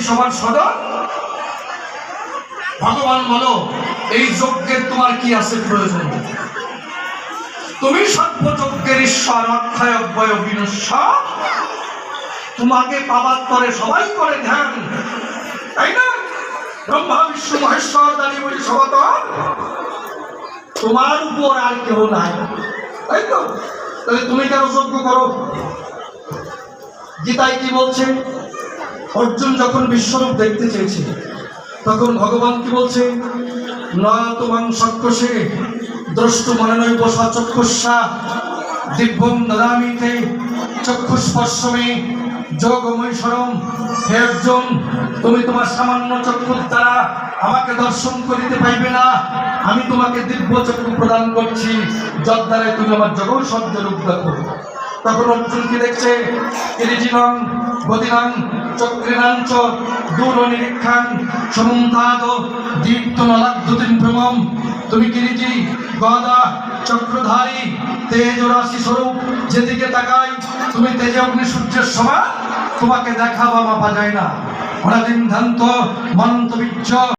সবার সদর। ভগবান বলো এই যজ্ঞের তোমার কি আছে প্রয়োজন? তুমি সর্বযজ্ঞের ঈশ্বর, অক্ষয় অব্যয় বিনশ্বর। তোমাকে পাবার পরে সবাই করে ধ্যান, তাই না? ব্রহ্মা বিষ্ণু মহেশ্বর দাঁড়িয়ে বলি সবতর, তোমার উপর আর কেউ নাই, তাই তো? তাহলে তুমি কেন যজ্ঞ করো? গীতায় কি বলছে? অর্জুন যখন বিশ্বরূপ দেখতে চেয়েছে তখন ভগবান কি বলছে? না তোমাং সক্কশে দ্রষ্টু মনে নৈব সচক্ষুষা দিব্যং দদামিতে চক্ষুস্পর্শমে যোগমৈশ্বরম। হে অর্জুন, তুমি তোমার সামান্য চক্ষুর দ্বারা আমাকে দর্শন করিতে পাইবে না। আমি তোমাকে দিব্য চক্ষু প্রদান করছি, যার দ্বারাই তুমি আমার জগৎসত্য রূপ দেখো। তখন অর্জুন কি দেখছে? কিরিচিনং গতিনং চক্রিণাঞ্চ দূর নিরীক্ষাং সমুন্তাদ দীপ্ত নলাদ্যুতিম ভ্রমম। তুমি কিরিচি গদা চক্রধারী তেজ রাশি স্বরূপ, যেদিকে তাকাই তুমি তেজে অগ্নি সূর্যের সমান। তোমাকে দেখা বা মাপা যায় না। অনাদিন ধ্যান্ত মন্ত বীর্য